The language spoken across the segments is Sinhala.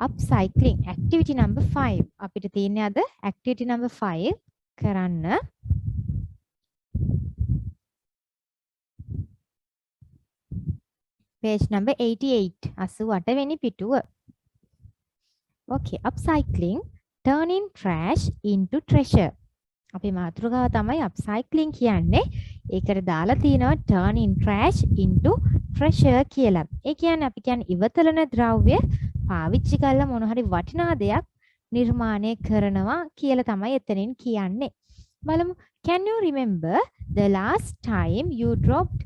upcycling activity number 5 අපිට තියෙන්නේ අද activity number 5 කරන්න page number 88 88 වෙනි පිටුව. Okay, upcycling, turning trash into treasure. අපි මාතෘකාව තමයි upcycling කියන්නේ. ඒකට දාලා තියෙනවා turning trash into treasure කියලා. ඒ කියන්නේ අපි කියන්නේ ඉවතලන ද්‍රව්‍ය පාවිච්චි කරලා මොන හරි වටිනා දෙයක් නිර්මාණය කරනවා කියලා තමයි එතනින් කියන්නේ. බලමු. Can you remember the last time you dropped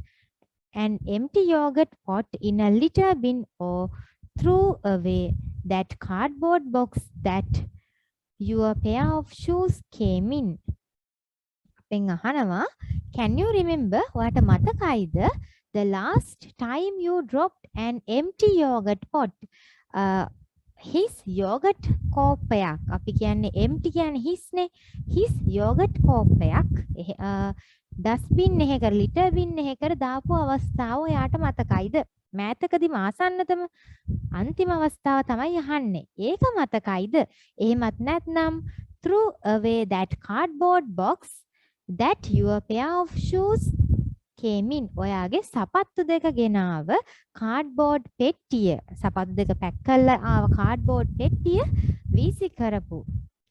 an empty yogurt pot in a litter bin or threw away that cardboard box that your pair of shoes came in? අපෙන් අහනවා can you remember ඔයාට මතකයිද the last time you dropped an empty yogurt pot his yogurt කෝපයක් අපි කියන්නේ empty කියන්නේ his නේ his yogurt කෝපයක් dustbin එකක litter bin එකකට දාපු අවස්ථාව ඔයාට මතකයිද මෑතකදී මාසන්නතම අන්තිම අවස්ථාව තමයි අහන්නේ ඒක මතකයිද එහෙමත් නැත්නම් threw away that cardboard box that your pair of shoes came in ඔයාගේ සපත්තු දෙක ගෙනාව කාඩ්බෝඩ් පෙට්ටිය සපත්තු දෙක පැක් කරලා ආව කාඩ්බෝඩ් පෙට්ටිය වීසි කරපු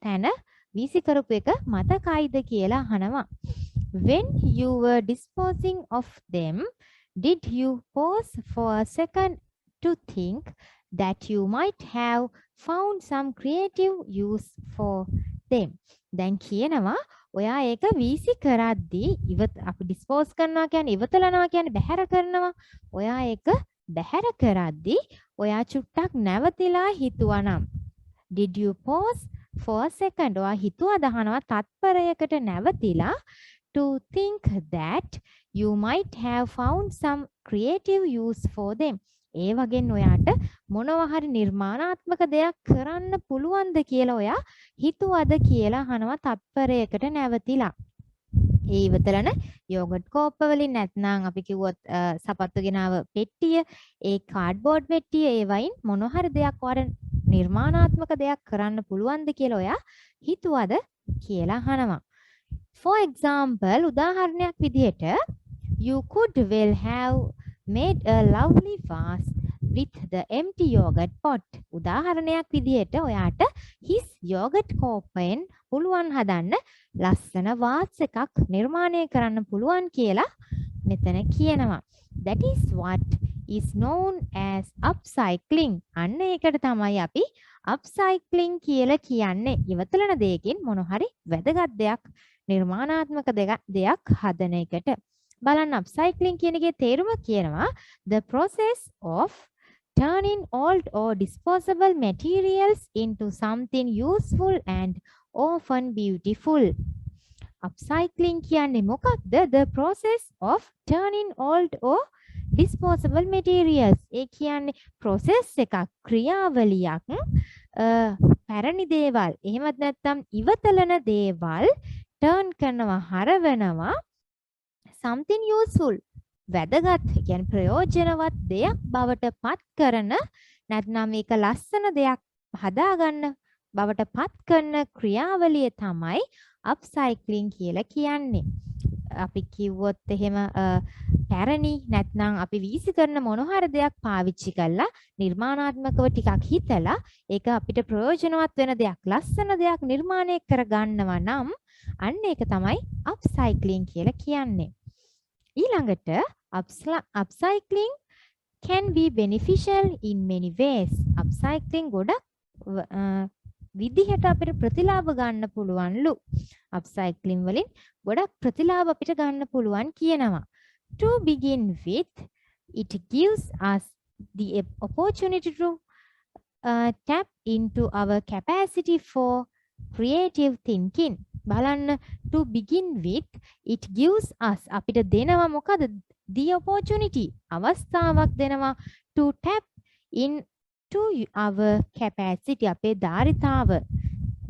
තැන වීසි කරපු එක මතකයිද කියලා අහනවා when you were disposing of them did you pause for a second to think that you might have found some creative use for them දැන් කියනවා ඔයා ඒක වීසි කරද්දී අපි ඩිස්පෝස් කරනවා කියන්නේ ඉවතලනවා කියන්නේ බැහැර කරනවා ඔයා ඒක බැහැර කරද්දී ඔයා චුට්ටක් නැවතිලා හිතුවනම් did you pause for a second ඔයා හිතුවා දහනවා තත්පරයකට නැවතිලා to think that you might have found some creative use for them ඒ වගේන් ඔයාට මොනවා හරි නිර්මාණාත්මක දෙයක් කරන්න පුළුවන්ද කියලා ඔයා හිතුවද කියලා අහනවා තත්පරයකට නැවතිලා. ඒ ඉවතලන යෝගට් කෝප්ප වලින් නැත්නම් අපි කිව්වොත් සපත්තු ගෙනාව පෙට්ටිය, ඒ කාඩ්බෝඩ් පෙට්ටිය ඒ වයින් මොනවා හරි දෙයක් ඔයාට නිර්මාණාත්මක දෙයක් කරන්න පුළුවන්ද කියලා ඔයා හිතුවද කියලා අහනවා. For example උදාහරණයක් විදිහට you could well have made a lovely vase with the empty yogurt pot. උදාහරණයක් විදිහට ඔයාට his yogurt කෝපයෙන් පුළුවන් හදන්න ලස්සන වාස් එකක් නිර්මාණය කරන්න පුළුවන් කියලා මෙතන කියනවා. That is what is known as upcycling. අන්න ඒකට තමයි අපි upcycling කියලා කියන්නේ. ඉවතලන දෙයකින් මොන හරි වැදගත් දෙයක් නිර්මාණාත්මක දෙයක් හදන එකට. බලන්න upcycling කියන එකේ තේරුම කියනවා the process of turning old or disposable materials into something useful and often beautiful. Upcycling කියන්නේ මොකක්ද? The process of turning old or disposable materials. ඒ කියන්නේ process එකක් ක්‍රියාවලියක් පැරණි දේවල් එහෙමත් නැත්නම් ඉවතලන දේවල් turn කරනවා හරවනවා something useful වැදගත් කියන්නේ ප්‍රයෝජනවත් දෙයක් බවට පත් කරන නැත්නම් මේක ලස්සන දෙයක් හදාගන්න බවට පත් කරන ක්‍රියාවලිය තමයි upcycling කියලා කියන්නේ. අපි කිව්වොත් එහෙම පැරණි නැත්නම් අපි වීසි කරන මොන හරි දෙයක් පාවිච්චි කරලා නිර්මාණාත්මකව ටිකක් හිතලා ඒක අපිට ප්‍රයෝජනවත් වෙන දෙයක් ලස්සන දෙයක් නිර්මාණය කරගන්නවා නම් අන්න ඒක තමයි upcycling කියලා කියන්නේ. ඊළඟට upcycling can be beneficial in many ways. upcycling ගොඩක් විදිහට අපිට ප්‍රතිලාභ ගන්න පුළුවන්ලු. upcycling වලින් ගොඩක් ප්‍රතිලාභ අපිට ගන්න පුළුවන් කියනවා. To begin with, it gives us the opportunity to tap into our capacity for creative thinking. බලන්න to begin with it gives us අපිට දෙනවා මොකද the opportunity අවස්ථාවක් දෙනවා to tap into our capacity අපේ ධාරිතාව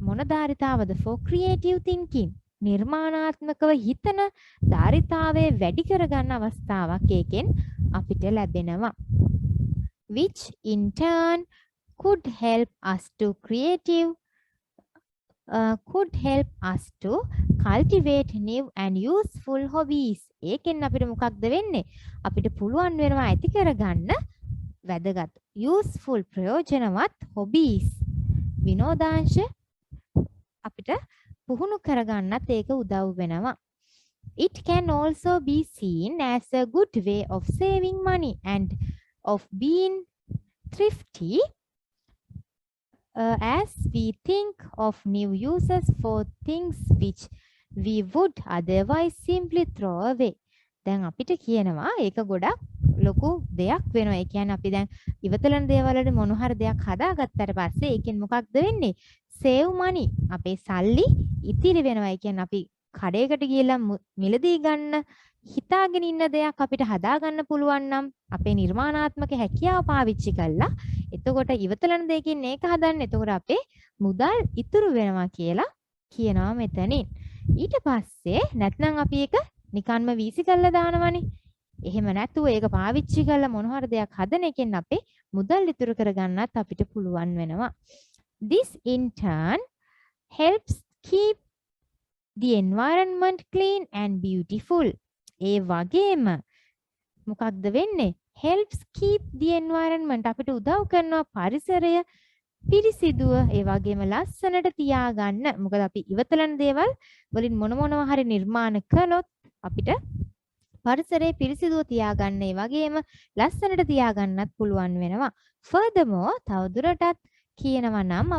මොන ධාරිතාවද for creative thinking නිර්මාණාත්මකව හිතන ධාරිතාවය වැඩි කරගන්න අවස්ථාවක් ඒකෙන් අපිට ලැබෙනවා which in turn could help us to creative could help us to cultivate new and useful hobbies. ඒකෙන් අපිට මොකක්ද වෙන්නේ? අපිට පුළුවන් වෙනවා ඇති කරගන්න වැදගත් useful ප්‍රයෝජනවත් hobbies. විනෝදාංශ අපිට පුහුණු කරගන්නත් ඒක උදව් වෙනවා. It can also be seen as a good way of saving money and of being thrifty as we think of new uses for things which we would otherwise simply throw away. දැන් අපිට කියනවා ඒක ගොඩක් ලොකු දෙයක් වෙනවා. ඒ කියන්නේ අපි දැන් ඉවතලන දේවල් වල මොන හරි දෙයක් හදාගත්තට පස්සේ ඒකෙන් මොකක්ද වෙන්නේ? save money. අපේ සල්ලි ඉතිරි වෙනවා. ඒ කියන්නේ අපි කඩේකට ගිහලා මිලදී ගන්න හිතාගෙන ඉන්න දෙයක් අපිට හදාගන්න පුළුවන් නම් අපේ නිර්මාණාත්මක හැකියාව පාවිච්චි කළා. එතකොට ඉවතලන දෙයකින් මේක හදන්න. එතකොට අපේ මුදල් ඉතුරු වෙනවා කියලා කියනවා මෙතනින්. ඊට පස්සේ නැත්නම් අපි ඒක නිකන්ම වීසි කරලා දානවනේ. එහෙම නැතුව ඒක පාවිච්චි කරලා මොන හරි දෙයක් හදන එකෙන් අපේ මුදල් ඉතුරු කරගන්නත් අපිට පුළුවන් වෙනවා. This in turn helps keep the environment clean and beautiful. ඒ වගේම මොකක්ද වෙන්නේ? helps keep the environment අපිට උදව් කරනවා පරිසරය පිරිසිදුව ඒ වගේම ලස්සනට තියාගන්න. මොකද අපි ඉවතලන දේවල් වලින් මොනවා හරි නිර්මාණ කළොත් අපිට පරිසරය පිරිසිදුව තියාගන්න ඒ වගේම ලස්සනට තියාගන්නත් පුළුවන් වෙනවා. furthermore තවදුරටත් කියනවා නම්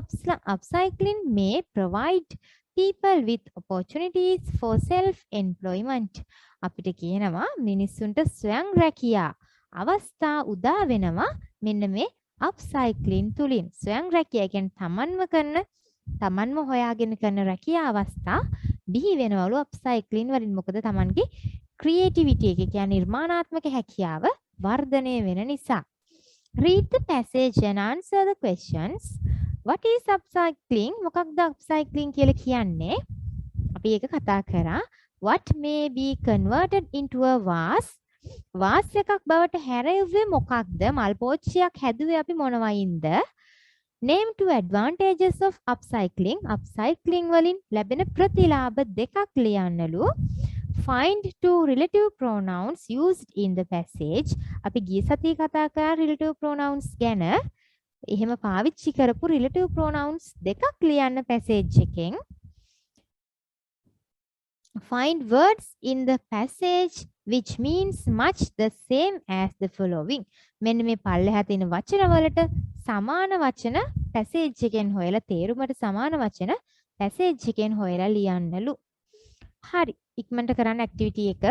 upcycling may provide people with opportunities for self employment. අපිට කියනවා මිනිස්සුන්ට ස්වයං රැකියා අවස්ථා උදා වෙනවා මෙන්න මේ upcycling තුලින්. ස්වයං රැකියා කියන්නේ තමන්ම හොයාගෙන කරන රැකියා අවස්ථා බිහි වෙනවලු upcycling වලින්. මොකද තමන්ගේ creativity එක කියන්නේ නිර්මාණාත්මක හැකියාව වර්ධනය වෙන නිසා. Read the passage and answer the questions. What is upcycling? මොකක්ද upcycling කියලා කියන්නේ? අපි ඒක කතා කරා. What may be converted into a vase? vase එකක් බවට හැරෙව්වේ මොකක්ද? මල් පෝච්චියක් හැදුවේ අපි මොනවයින්ද? Name two advantages of upcycling. upcycling වලින් ලැබෙන ප්‍රතිලාභ දෙකක් ලියන්නලු. Find two relative pronouns used in the passage. අපි ගිය සතියේ කතා කරා relative pronouns ගැන. එහෙම පාවිච්චි කරපු relative pronouns දෙකක් ලියන්න passage එකෙන්. Find words in the passage which means much the same as the following. මෙන්න මේ පල්ලෙහා තියෙන වචන වලට සමාන වචන passage එකෙන් හොයලා තේරුමට සමාන වචන passage එකෙන් හොයලා ලියන්නලු. හරි. ඉක්මනට කරන්න activity එක.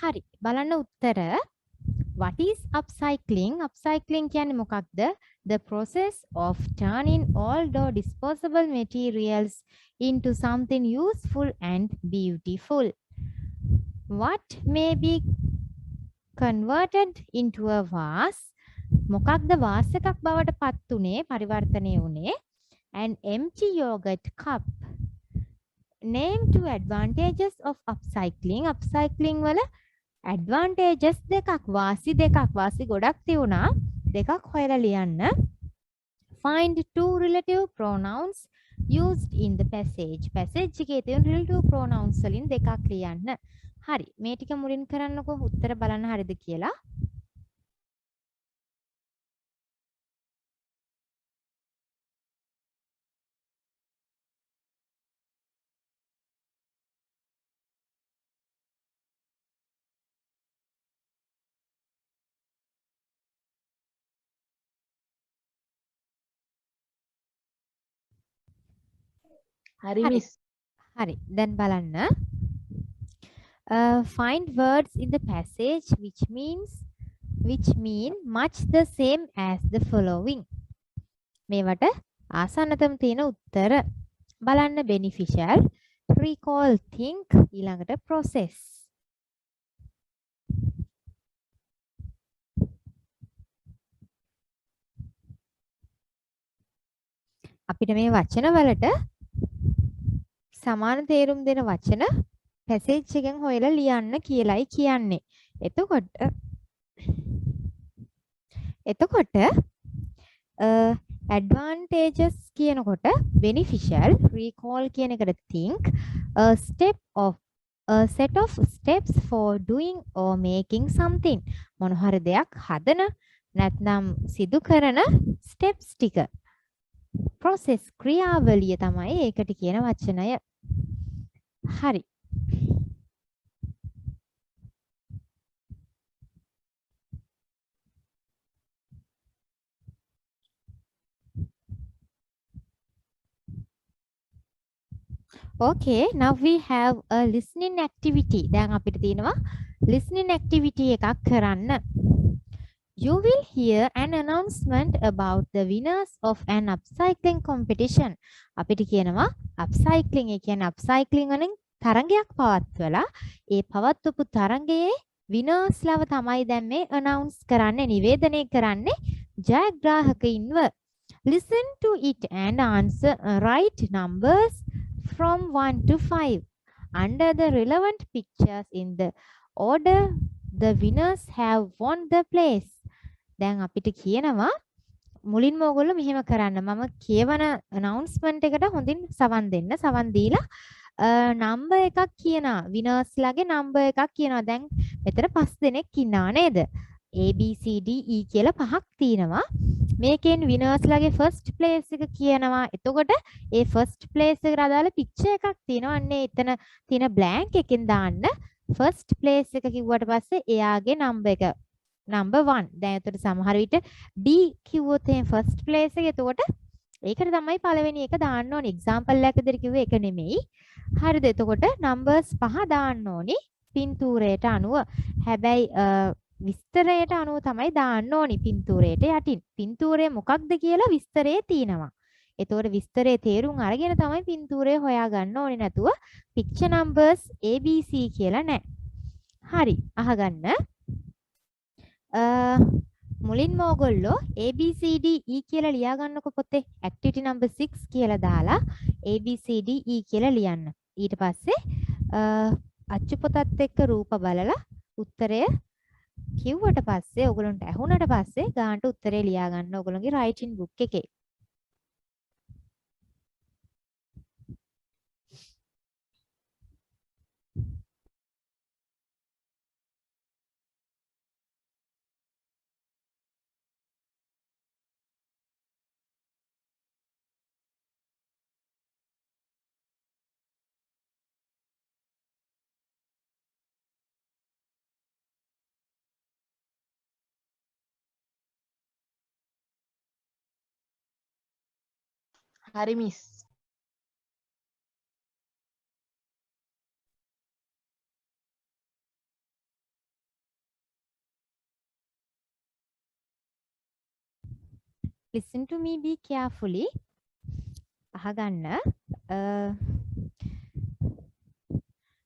හරි. බලන්න උත්තර. What is upcycling? Upcycling කියන්නේ මොකක්ද? The process of turning old or disposable materials into something useful and beautiful. What may be converted into a vase? මොකක්ද වාස් එකක් බවට පත් උනේ පරිවර්තනය උනේ? An empty yogurt cup. Name two advantages of upcycling. upcycling වල advantages දෙකක් වාසි ගොඩක් තියුණා. දෙකක් හොයලා ලියන්න. Find two relative pronouns used in the passage. passage එකේ තියෙන relative pronouns වලින් දෙකක් ලියන්න. හරි. මේ ටික මුලින් කරන්නකෝ උත්තර බලන්න හරිද කියලා. Hari miss. හරි. දැන් බලන්න. Find words in the passage which means which mean much the same as the following. මේවට ආසන්නතම තියෙන උත්තර බලන්න beneficial, recall, think, ඊළඟට process. අපිට මේ වචන වලට සමාන තේරුම් දෙන වචන පැසේජ් එකෙන් හොයලා ලියන්න කියලායි කියන්නේ. එතකොට advantages කියනකොට beneficial, recall කියන එකට think, a set of steps for doing or making something. මොන හරි දෙයක් හදන නැත්නම් සිදු කරන steps ටික. process ක්‍රියාවලිය තමයි ඒකට කියන වචනය. හරි. Okay, now we have a listening activity. දැන් අපිට තියෙනවා listening activity එකක් කරන්න. You will hear an announcement about the winners of an upcycling competition. අපිට කියනවා upcycling ඒ කියන්නේ upcycling වලින් තරගයක් පවත්වලා ඒ පවත්වපු තරගයේ winners ලව තමයි දැන් මේ announce කරන්නේ, නිවේදනය කරන්නේ ජයග්‍රාහකයින්ව. Listen to it and answer right numbers from 1 to 5 under the relevant pictures in the order the winners have won the place. දැන් අපිට කියනවා මුලින්ම ඔයගොල්ලෝ මෙහෙම කරන්න. මම කියවන announcement එකට හොඳින් සවන් දෙන්න. සවන් දීලා number එකක් කියනවා. winners ලාගේ number එකක් කියනවා. දැන් මෙතන 5 දෙනෙක් ඉන්නවා නේද? A B C D E කියලා පහක් තියෙනවා. මේකෙන් winners ලාගේ first place එක කියනවා. එතකොට ඒ first place එකට අදාළ picture එකක් තියෙනවා. අන්න එතන තියෙන blank එකෙන් දාන්න first place එක කිව්වට පස්සේ එයාගේ number එක number 1. දැන් එතකොට සමහර විට D කිව්වොත් එහෙනම් first place එක. එතකොට ඒකට තමයි පළවෙනි එක දාන්න ඕනේ. example එකක් විදිහට කිව්වේ ඒක නෙමෙයි. හරිද? එතකොට numbers 5 දාන්න ඕනේ පින්තූරයට අනුව. හැබැයි විස්තරයට අනුව තමයි දාන්න ඕනි පින්තූරයට යටින්. පින්තූරය මොකක්ද කියලා විස්තරයේ තියෙනවා. එතකොට විස්තරයේ තේරුම් අරගෙන තමයි පින්තූරය හොයාගන්න ඕනේ. නැතුව picture numbers ABC කියලා නෑ. හරි අහගන්න. මුලින්ම ඕගොල්ලෝ ABCD E කියලා ලියා ගන්නකො පොතේ. activity number 6 කියලා දාලා ABCD E කියලා ලියන්න. ඊට පස්සේ අච්චු පොතත් එක්ක රූප බලලා උත්තරය කිව්වට පස්සේ ඔයගොල්ලන්ට ඇහුණට පස්සේ ගානට උත්තරේ ලියා ගන්න ඔයගොල්ලන්ගේ writing book එකේ. හරි miss. Listen to me, be carefully. අහගන්න.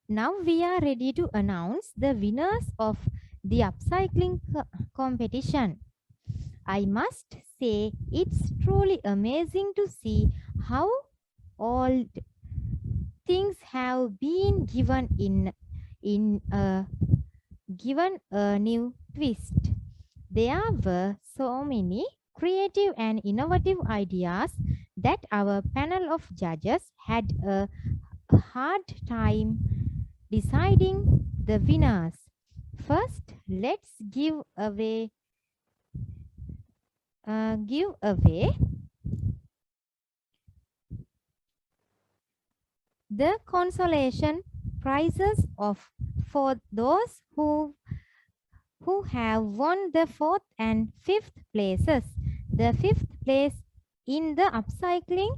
Now we are ready to announce the winners of the upcycling competition. I must say it's truly amazing to see how old things have been given a new twist. There were so many creative and innovative ideas that our panel of judges had a hard time deciding the winners. First, let's give away the consolation prizes for those who have won the 4th and 5th places. The 5th place in the upcycling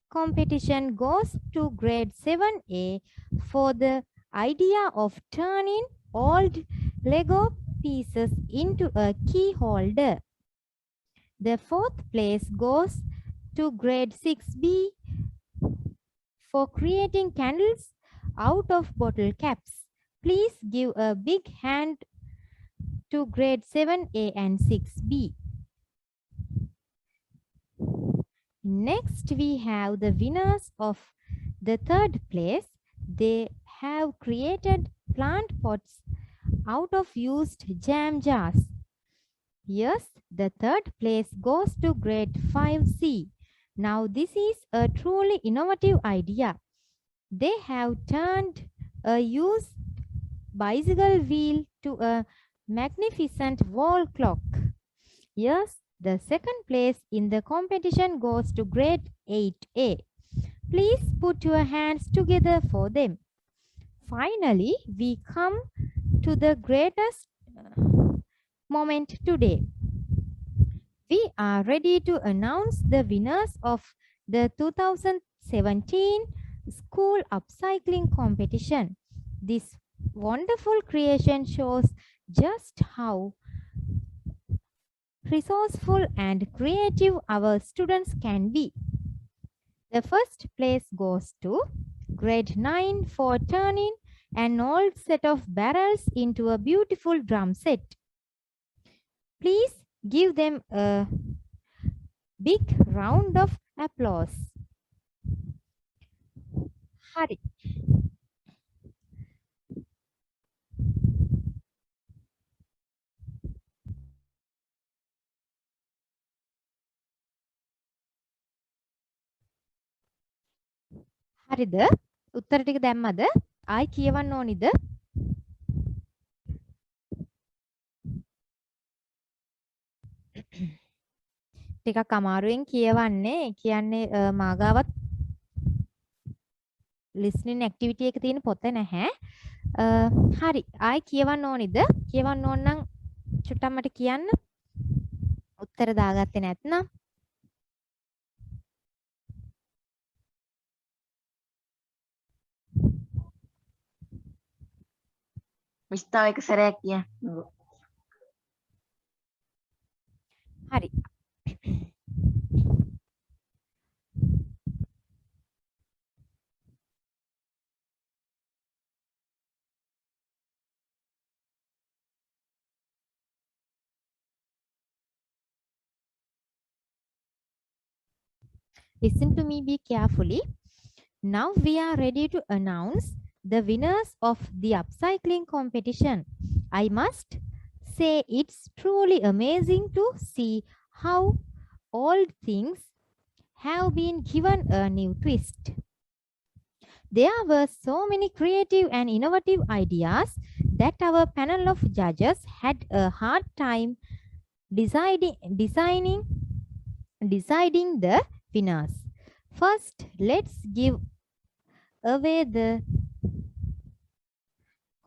competition goes to grade 7A for the idea of turning old Lego pieces into a key holder. The fourth place goes to grade 6B for creating candles out of bottle caps. Please give a big hand to grade 7A and 6B. Next, we have the winners of the third place. They have created plant pots out of used jam jars. Yes, the third place goes to grade 5C. Now, this is a truly innovative idea. They have turned a used bicycle wheel to a magnificent wall clock. Yes, the second place in the competition goes to grade 8A. Please put your hands together for them. Finally, we come to the greatest moment today. We are ready to announce the winners of the 2017 school upcycling competition. This wonderful creation shows just how resourceful and creative our students can be. The first place goes to grade 9 for turning an old set of barrels into a beautiful drum set. Please give them a big round of applause. Hari. හරිද? උත්තර ටික දැම්මද? ආයි කියවන්න ඕනිද? ටිකක් අමාරුවෙන් කියවන්නේ. කියන්නේ මාගාවත් listening activity එක තියෙන පොත නැහැ. හරි. ආයි කියවන්න ඕනිද? කියවන්න ඕන නම් චුට්ටක් මට කියන්න. උත්තර දාගත්තේ නැත්නම් විස්තාව එක සැරයක් කියන්න. හරි. Listen to me, be carefully. Now we are ready to announce the winners of the upcycling competition. I must say it's truly amazing to see how old things have been given a new twist. There were so many creative and innovative ideas that our panel of judges had a hard time deciding the winners. First, let's give away the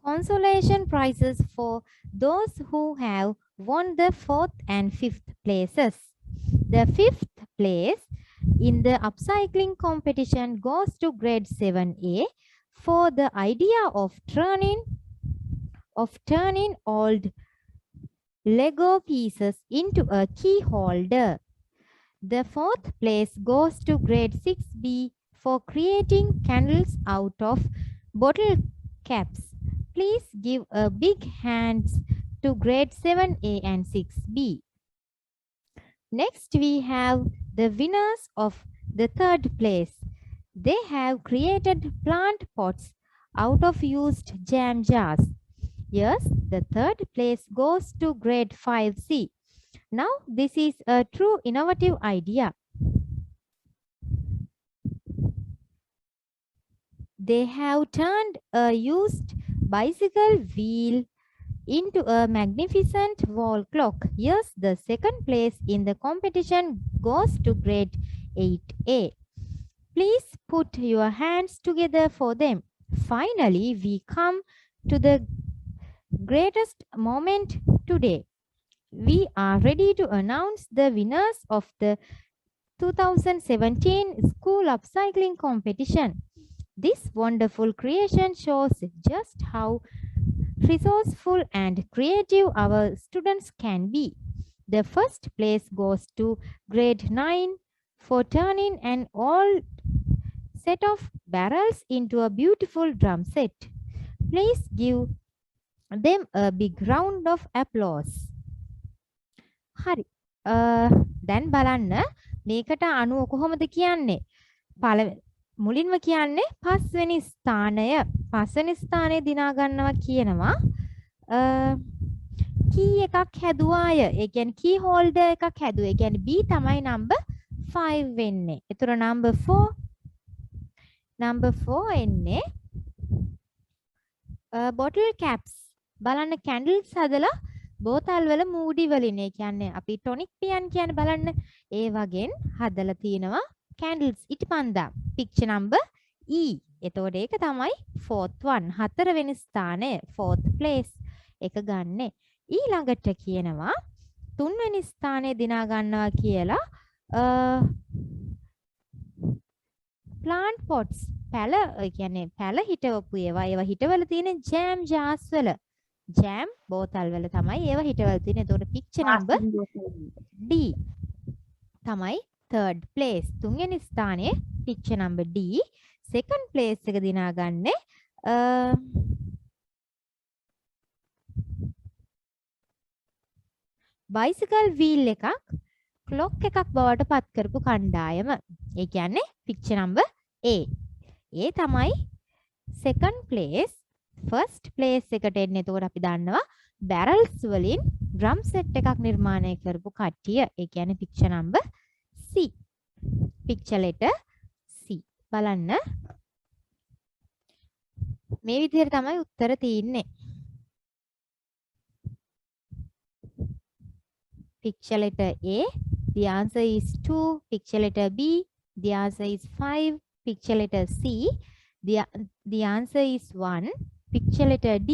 consolation prizes for those who have won the 4th and 5th places. The 5th place in the upcycling competition goes to grade 7A for the idea of turning old Lego pieces into a key holder. The 4th place goes to grade 6B for creating candles out of bottle caps. Please give a big hands to grade 7A and 6B. Next, we have the winners of the 3rd place. They have created plant pots out of used jam jars. Yes, the 3rd place goes to grade 5C. Now, this is a true innovative idea. They have turned a used bicycle wheel into a magnificent wall clock. Yes, the 2nd place in the competition goes to grade 8A. Please put your hands together for them. Finally, we come to the greatest moment today. We are ready to announce the winners of the 2017 school upcycling competition. This wonderful creation shows just how resourceful and creative our students can be. The first place goes to grade 9 for turning an old set of barrels into a beautiful drum set. Please give them a big round of applause. හරි. දැන් බලන්න මේකට අනුව කොහොමද කියන්නේ? මුලින්ම කියන්නේ පස්වෙනි ස්ථානය. පස්වෙනි ස්ථානය දිනා ගන්නවා කියනවා. කී එකක් හැදුවාය. ඒ කියන්නේ කී හෝල්ඩර් එකක් හැදුවා. ඒ කියන්නේ B තමයි number 5 වෙන්නේ. ඒතර number 4 එන්නේ bottle caps. බලන්න candles හදලා බෝතල් වල මූඩි වලින්. ඒ කියන්නේ අපි tonic පියන් කියන්නේ බලන්න ඒ වගෙන් හදලා තිනවා candles ඉටිපන්දා. picture number E. එතකොට ඒක තමයි 4th one. හතරවෙනි ස්ථානය 4th place එක ගන්නෙ. ඊළඟට කියනවා තුන්වෙනි ස්ථානය දිනා ගන්නවා කියලා plant pots. පැල කියන්නේ පැල හිටවපු ඒවා හිටවල තියෙන jam jars වල jam බෝතල් වල තමයි ඒවා හිටවල තියෙන්නේ. එතකොට picture number D තමයි third place. තුන්වෙනි ස්ථානයේ picture number D. second place එක දිනා ගන්නේ bicycle wheel එකක් clock එකක් බවට පත් කරපු කණ්ඩායම. ඒ කියන්නේ picture number A. ඒ තමයි second place. first place එකට එන්නේ. එතකොට අපි දන්නවා barrels වලින් drum set එකක් නිර්මාණය කරපු කට්ටිය. ඒ කියන්නේ picture number C. picture letter C. බලන්න මේ විදිහට තමයි උත්තර තියෙන්නේ. picture letter A, the answer is 2. Picture letter B, the answer is 5. Picture letter C, the answer is 1. Picture letter D,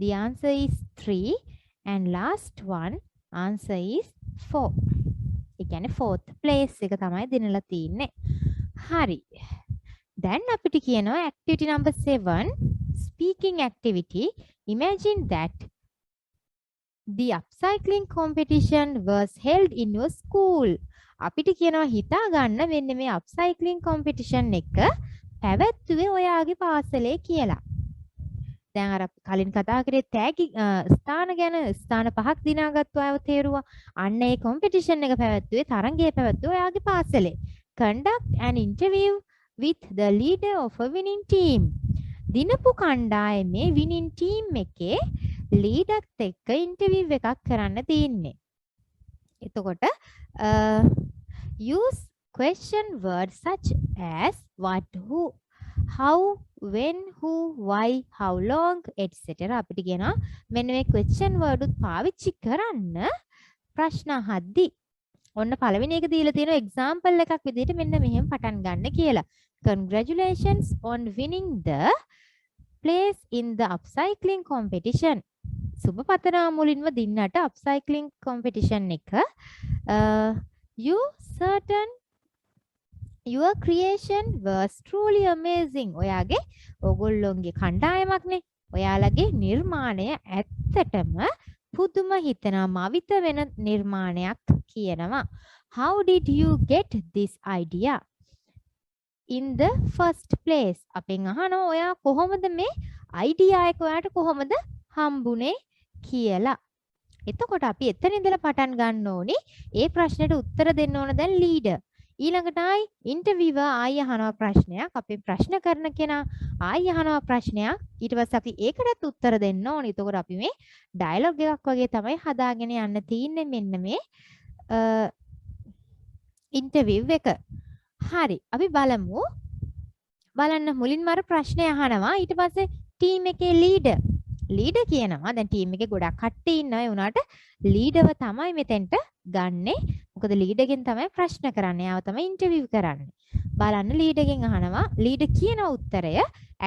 the answer is 3. And last one, answer is 4. ඒ කියන්නේ fourth place එක තමයි දෙන්නලා තියෙන්නේ. හරි. දැන් අපිට කියනවා activity number 7, speaking activity. Imagine that the upcycling competition was held in your school. අපිට කියනවා හිතා ගන්න මෙන්න මේ upcycling competition එක පැවැත්වුවේ ඔයාගේ පාසලේ කියලා. දැන් අර කලින් කතා කරේ තෑගි ස්ථාන ගැන ස්ථාන 5ක් දිනාගත්තු අයව තේරුවා. අන්න ඒ competition එක පැවැත්වුවේ තරංගයේ පැවැත්වුවේ ඔයාගේ පාසලේ. Conduct an interview with the leader of a winning team. දිනපු කණ්ඩායමේ winning team එකේ ලීඩර්ත් එක්ක ඉන්ටර්විව් එකක් කරන්න තියෙන්නේ. එතකොට use question words such as what, who, how, when, who, why, how long, etc. අපිට කියනවා මෙන්න මේ question word උත් පාවිච්චි කරන්න ප්‍රශ්න අහද්දී. ඔන්න පළවෙනි එක දීලා තියෙනවා example එකක් විදිහට මෙන්න මෙහෙම පටන් ගන්න කියලා. Congratulations on winning the place in the upcycling competition. සුබ පතනා මුලින්ම දින්නට upcycling competition එක. You certain your creation was truly amazing. ඔයාගේ ඕගොල්ලොන්ගේ කණ්ඩායමක්නේ. ඔයාලගේ නිර්මාණය ඇත්තටම පුදුම හිතනවා මවිත වෙන නිර්මාණයක් කියනවා. How did you get this idea in the first place? අපෙන් අහනවා ඔයා කොහොමද මේ idea එක ඔයාට කොහොමද හම්බුනේ කියලා. එතකොට අපි එතන ඉඳලා පටන් ගන්න ඕනේ. ඒ ප්‍රශ්නෙට උත්තර දෙන්න ඕන දැන් ලීඩර්. ඊළඟට ආයි ඉන්ටර්විවර් ආයි අහනවා ප්‍රශ්නයක්. අපි ප්‍රශ්න කරන කෙනා ආයි අහනවා ප්‍රශ්නයක්. ඊට පස්සේ අපි ඒකටත් උත්තර දෙන්න ඕනේ. එතකොට අපි මේ ඩයලොග් එකක් වගේ තමයි හදාගෙන යන්න තියෙන්නේ මෙන්න මේ ඉන්ටර්විව් එක. හරි. අපි බලමු. බලන්න මුලින්ම අර ප්‍රශ්නය අහනවා. ඊට පස්සේ ටීම් එකේ ලීඩර් කියනවා දැන් ටීම් එකේ ගොඩක් කට්ටිය ඉන්නවා ඒ උනාට ලීඩර්ව තමයි මෙතෙන්ට ගන්නෙ. මොකද ලීඩර්ගෙන් තමයි ප්‍රශ්න කරන්නේ. ආව තමයි ඉන්ටර්විව් කරන්නේ. බලන්න ලීඩර්ගෙන් අහනවා. ලීඩර් කියන උත්තරය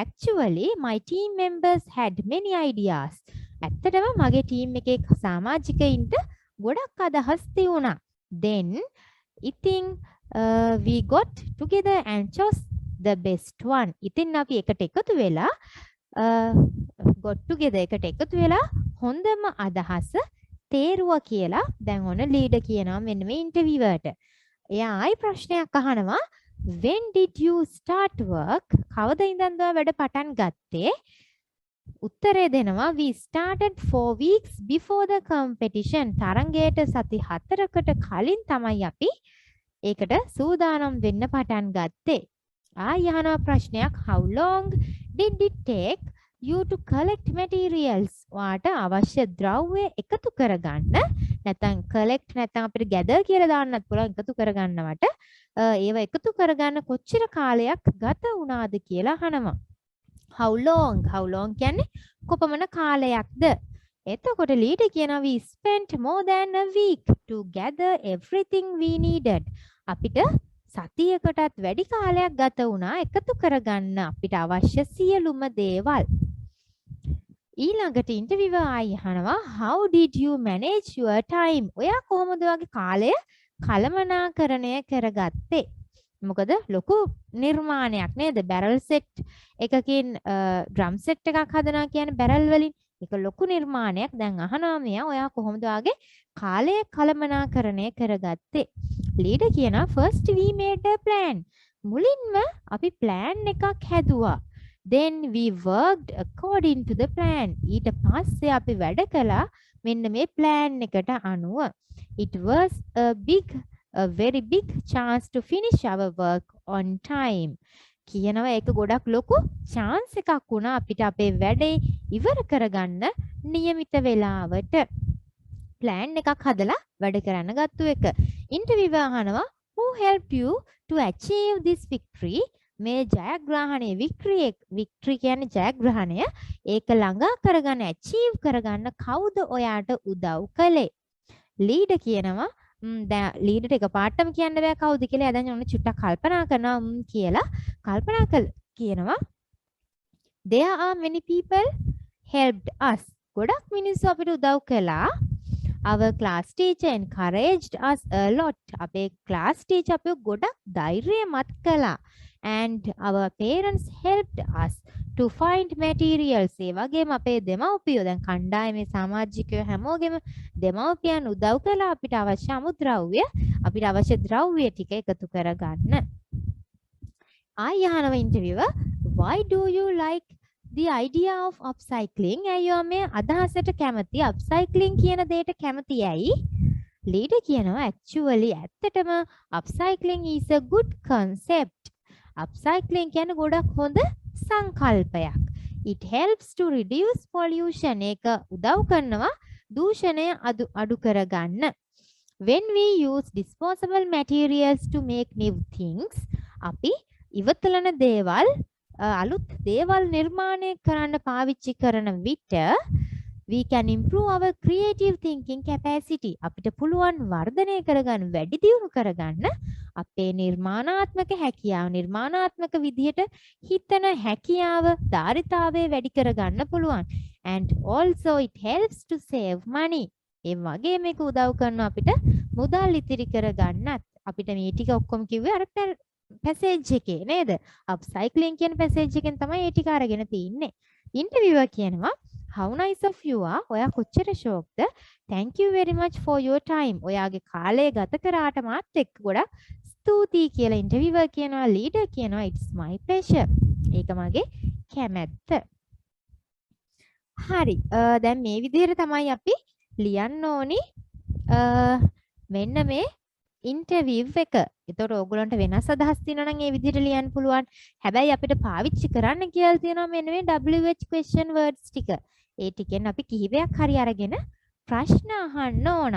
actually my team members had many ideas. ඇත්තටම මගේ ටීම් එකේ සමාජිකයින්ට ගොඩක් අදහස් තියුණා. Then ඉතින් we got together and chose the best one. ඉතින් අපි එකට එකතු වෙලා got together එකට එකතු වෙලා හොඳම අදහස තේරුවා කියලා දැන් ඔන්න ලීඩර් කියනවා මෙන්න මේ ඉන්ටර්විව් එකට. එයා ආයි ප්‍රශ්නයක් අහනවා when did you start work? කවද ඉඳන්ද වැඩ පටන් ගත්තේ? උත්තරේ දෙනවා we started 4 weeks before the competition. තරඟයට සති 4කට කලින් තමයි අපි ඒකට සූදානම් වෙන්න පටන් ගත්තේ. ආයි අහනවා ප්‍රශ්නයක් how long did it take you to collect materials? ඔයාට අවශ්‍ය ද්‍රව්‍ය එකතු කරගන්න නැත්නම් collect නැත්නම් අපිට gather කියලා දාන්නත් පුළුවන් එකතු කරගන්නවට ඒව එකතු කරගන්න කොච්චර කාලයක් ගත වුණාද කියලා අහනවා. how long කියන්නේ කොපමණ කාලයක්ද? එතකොට ලීඩර් කියනවා we spent more than a week to gather everything we needed. අපිට සතියකටත් වැඩි කාලයක් ගත වුණා එකතු කරගන්න අපිට අවශ්‍ය සියලුම දේවල්. ඊළඟට ඉන්ටර්විවර් ආයි අහනවා how did you manage your time? ඔයා කොහොමද වගේ කාලය කළමනාකරණය කරගත්තේ? මොකද ලොකු නිර්මාණයක් නේද? බැරල් සෙට් එකකින් ඩ්‍රම් සෙට් එකක් හදනවා කියන්නේ බැරල් වලින්. ඒක ලොකු නිර්මාණයක්. දැන් අහනවා මෙයා ඔයා කොහොමද වගේ කාලය කළමනාකරණය කරගත්තේ? ලීඩර් කියනවා first we made a plan. මුලින්ම අපි plan එකක් හැදුවා. then we worked according to the plan. ඊට පස්සේ අපි වැඩ කළා මෙන්න මේ plan එකට අනුව. it was a very big chance to finish our work on time. කියනවා ඒක ගොඩක් ලොකු chance එකක් වුණා අපිට අපේ වැඩේ ඉවර කරගන්න નિયમિત වෙලාවට. plan එකක් හදලා වැඩ කරන්න ගත්තු එක. ඉන්ටර්විවර් අහනවා who helped you to achieve this victory? මේ ජයග්‍රහණය victory කියන්නේ ජයග්‍රහණය ඒක ළඟා කරගන්න achieve කරගන්න කවුද ඔයාට උදව් කළේ? ලීඩර් කියනවා දැන් ලීඩර් එක පාටම කියන්න බෑ කවුද කියලා. දැන් ඔන්න චුට්ටක් කල්පනා කරනවා කියලා කියනවා there are many people helped us. ගොඩක් මිනිස්සු අපිට උදව් කළා. our class teacher encouraged us a lot. අපේ class teacher අපිව ගොඩක් ධෛර්යමත් කළා. and our parents helped us to find materials. ඒ වගේම අපේ දෙමව්පියෝ දැන් කණ්ඩායමේ සමාජිකයෝ හැමෝගෙම දෙමව්පියන් උදව් කළා අපිට අවශ්‍ය අමුද්‍රව්‍ය අපිට අවශ්‍ය ද්‍රව්‍ය ටික එකතු කරගන්න. ආයි අහනවා ඉන්ටර්විවර් why do you like the idea of upcycling? අයියෝ මේ අදහසට කැමති upcycling කියන දෙයට කැමති ඇයි? ලීඩර් කියනවා actually ඇත්තටම upcycling is a good concept. upcycling කියන්නේ ගොඩක් හොඳ සංකල්පයක්. it helps to reduce pollution. ඒක උදව් කරනවා දූෂණය අඩු කරගන්න. when we use disposable materials to make new things, අපි ඉවතලන දේවල් අලුත් දේවල් නිර්මාණය කරන්න පාවිච්චි කරන විට we can improve our creative thinking capacity. අපිට පුළුවන් වර්ධනය කරගන්න වැඩි දියුණු කරගන්න අපේ නිර්මාණාත්මක හැකියාව නිර්මාණාත්මක විදිහට හිතන හැකියාව ධාරිතාවය වැඩි කරගන්න පුළුවන්. and also it helps to save money. ඒ වගේ මේක උදව් කරනවා අපිට මුදල් ඉතිරි කරගන්නත්. අපිට මේ ටික ඔක්කොම කිව්වේ අර පැසේජ් එකේ නේද? upcycling කියන පැසේජ් එකෙන් තමයි මේ ටික අරගෙන තින්නේ. ඉන්ටර්විවර් කියනවා how nice of you are. ඔයා කොච්චර ෂෝක්ද? thank you very much for your time. ඔයාගේ කාලය ගත කරාට මාත් එක්ක ගොඩක් ස්තුතියි කියලා ඉන්ටර්විවර් කියනවා. ලීඩර් කියනවා it's my pleasure. ඒක මගේ කැමැත්ත. හරි. දැන් මේ විදිහට තමයි අපි ලියන්න ඕනි මෙන්න මේ ඉන්ටර්විව් එක. ඒතකොට ඕගොල්ලන්ට වෙනස් අදහස් තියෙනවා නම් ඒ විදිහට ලියන්න පුළුවන්. හැබැයි අපිට පාවිච්චි කරන්න කියලා තියෙනවා මෙන්න මේ WH question words ටික. ඒ ටිකෙන් අපි කිහිපයක් හරි අරගෙන ප්‍රශ්න අහන්න ඕන.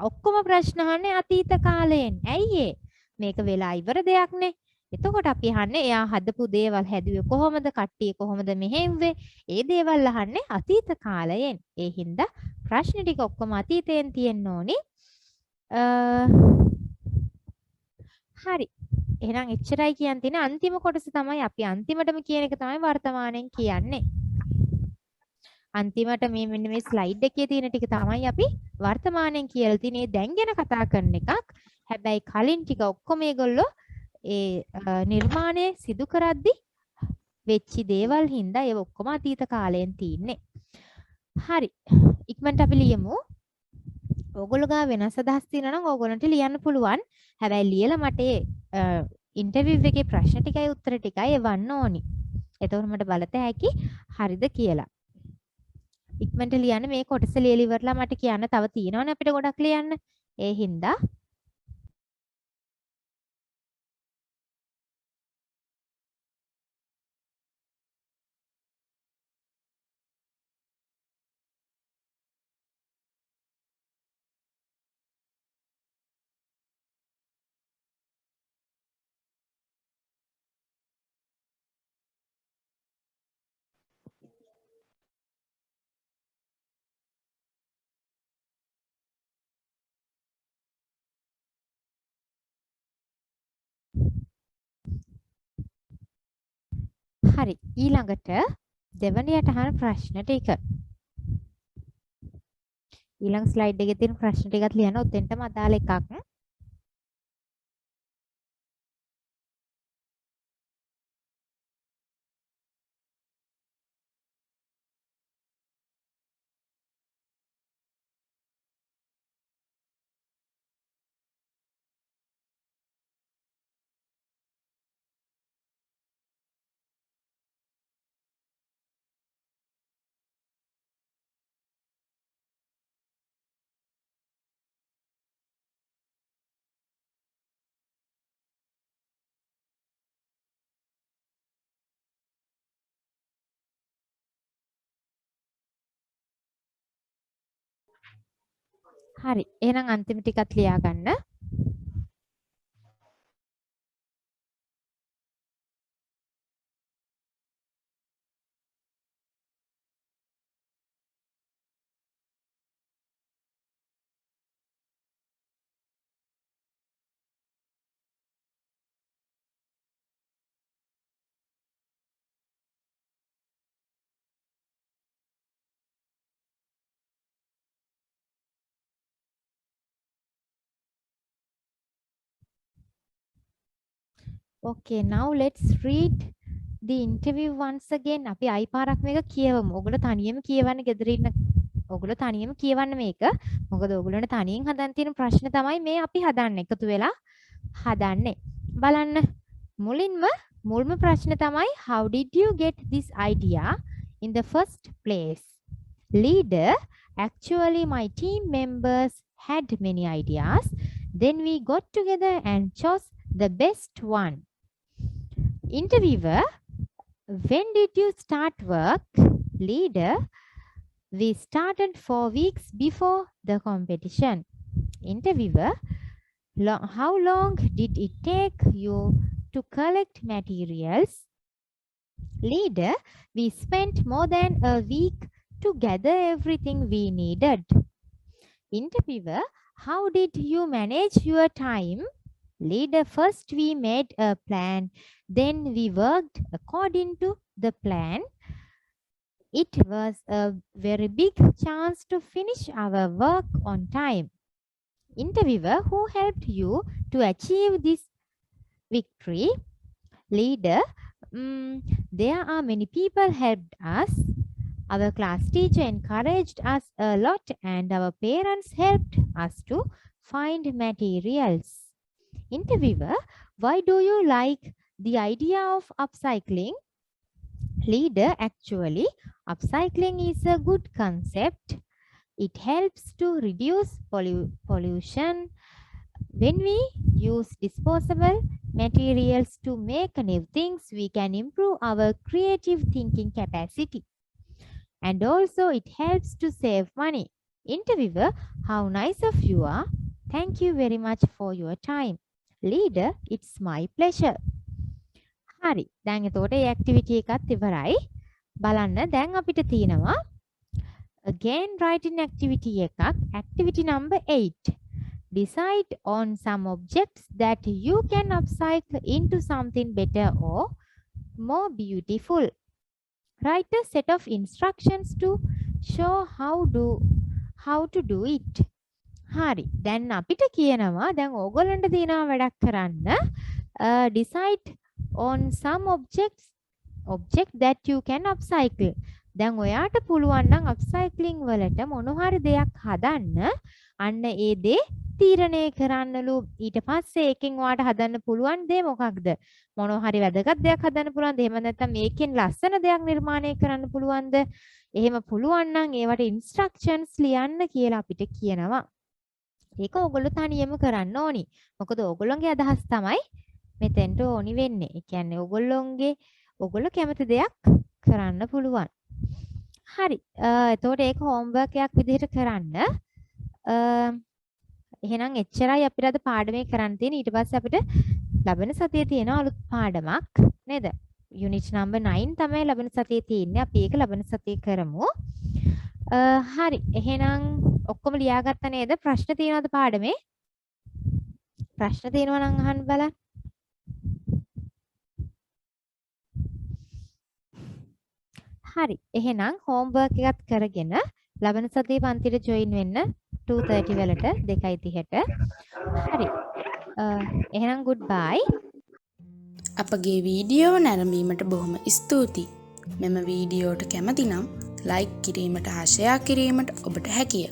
ඔක්කොම ප්‍රශ්න අහන්නේ අතීත කාලයෙන්. ඇයි ඒ? මේක වෙලා ඉවර දෙයක් නේ. එතකොට අපි අහන්නේ එයා හදපු දේවල් හැදුවේ කොහොමද? කට්ටිය කොහොමද මෙහෙව්වේ? ඒ දේවල් අහන්නේ අතීත කාලයෙන්. ඒ හින්දා ප්‍රශ්න ටික ඔක්කොම අතීතයෙන් තියෙන්න ඕනි. හරි. එහෙනම් එච්චරයි කියන්න තියෙන අන්තිම කොටස තමයි අපි අන්තිමටම කියන එක තමයි වර්තමානයෙන් කියන්නේ. අන්තිමට මේ මෙන්න මේ ස්ලයිඩ් එකේ තියෙන ටික තමයි අපි වර්තමානයෙන් කියලා තියෙන්නේ. දැන් ගැන කතා කරන එකක්. හැබැයි කලින් ටික ඔක්කොම මේගොල්ලෝ ඒ නිර්මාණය සිදු කරද්දි වෙච්චි දේවල් හින්දා ඒව ඔක්කොම අතීත කාලයෙන් තියෙන්නේ. හරි. ඉක්මනට අපි ලියමු. ඕගොල්ලෝ ගා වෙනස් අදහස් තියෙනවා නම් ඕගොල්ලන්ට ලියන්න පුළුවන්. හැබැයි ලියලා මට ඉන්ටර්විව් එකේ ප්‍රශ්න ටිකයි උත්තර ටිකයි එවන්න ඕනි. එතකොට මට බලත හැකි හරිද කියලා. ඉක්මනට ලියන්න මේ කොටස ලියලා ඉවරලා මට කියන්න තව තියෙනවනේ අපිට ගොඩක් ලියන්න. ඒ හින්දා හරි. ඊළඟට දෙවැනියට අහන ප්‍රශ්න ටික. ඊළඟ ස්ලයිඩ් එකේ තියෙන ප්‍රශ්න ටිකත් ලියන්න උතෙන්ටම අදාළ එකක්. හරි. එහෙනම් අන්තිම ටිකත් ලියා ගන්න. Okay, now let's read the interview once again. අපි ආයි පාරක් මේක කියවමු. ඔයගොල්ලෝ තනියම කියවන්න ගෙදර ඉන්න. ඔයගොල්ලෝ තනියම කියවන්න මේක. මොකද ඔයගොල්ලන්ට තනියෙන් හදන්න තියෙන ප්‍රශ්න තමයි මේ අපි හදන්නේ. එකතු වෙලා හදන්නේ. බලන්න. මුල්ම ප්‍රශ්න තමයි how did you get this idea in the first place? Leader, actually my team members had many ideas. Then we got together and chose the best one. Interviewer, when did you start work? Leader, we started 4 weeks before the competition. Interviewer, how long did it take you to collect materials? Leader, we spent more than a week to gather everything we needed. Interviewer, how did you manage your time? Leader, first we made a plan, then we worked according to the plan. It was a very big chance to finish our work on time. Interviewer, who helped you to achieve this victory? Leader, there are many people helped us. Our class teacher encouraged us a lot and our parents helped us to find materials. Interviewer, why do you like the idea of upcycling? Leader, actually, upcycling is a good concept. It helps to reduce pollution. When we use disposable materials to make new things, we can improve our creative thinking capacity. And also it helps to save money. Interviewer, how nice of you are. Thank you very much for your time. Leader, it's my pleasure. හරි. දැන් එතකොට මේ ඇක්ටිවිටි එකත් ඉවරයි. බලන්න දැන් අපිට තියෙනවා again writing activity එකක්. Activity number 8. Decide on some objects that you can upcycle into something better or more beautiful. Write a set of instructions to show how to do it. හරි. දැන් අපිට කියනවා දැන් ඕගොල්ලන්ට තියෙනවා වැඩක් කරන්න. Decide on some objects object that you can upcycle. දැන් ඔයාට පුළුවන් නම් upcycling වලට මොන හරි දෙයක් හදන්න අන්න ඒ දේ තීරණය කරන්නලු. ඊට පස්සේ ඒකෙන් ඔයාට හදන්න පුළුවන් දේ මොකක්ද? මොන හරි වැදගත් දෙයක් හදන්න පුළුවන්ද? එහෙම නැත්නම් මේකෙන් ලස්සන දෙයක් නිර්මාණය කරන්න පුළුවන්ද? එහෙම පුළුවන් නම් ඒවට instructions ලියන්න කියලා අපිට කියනවා. ඒක ඕගොල්ලෝ තනියම කරන්න ඕනි. මොකද ඕගොල්ලෝගේ අදහස් තමයි මෙතෙන්ට ඕනි වෙන්නේ. ඒ කියන්නේ ඕගොල්ලෝ කැමති දෙයක් කරන්න පුළුවන්. හරි. එතකොට ඒක homework එකක් විදිහට කරන්න. එහෙනම් එච්චරයි අපිට අද පාඩමේ කරන්න තියෙන. ඊට පස්සේ අපිට ලබන සතියේ තියෙන අලුත් පාඩමක් නේද? unit number 9 තමයි ලබන සතියේ තියෙන්නේ. අපි ඒක ලබන සතියේ කරමු. හරි. එහෙනම් ඔක්කොම ලියාගත්ත නේද? ප්‍රශ්න තියෙනවද පාඩමේ? ප්‍රශ්න තියෙනවා නම් අහන්න බලන්න. හරි. එහෙනම් homework එකත් කරගෙන ලබන සතියේ පන්තියට join වෙන්න 2:30 වලට 2:30ට. හරි. එහෙනම් goodbye. අපගේ වීඩියෝ නැරඹීමට බොහොම ස්තුතියි. මෙම වීඩියෝට කැමති නම් ලයික් කිරීමට හා ෂෙයා කිරීමට ඔබට හැකිය.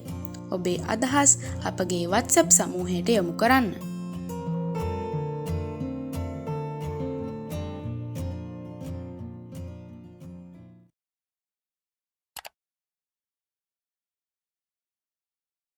ඔබේ අදහස් අපගේ WhatsApp සමූහයට යොමු කරන්න.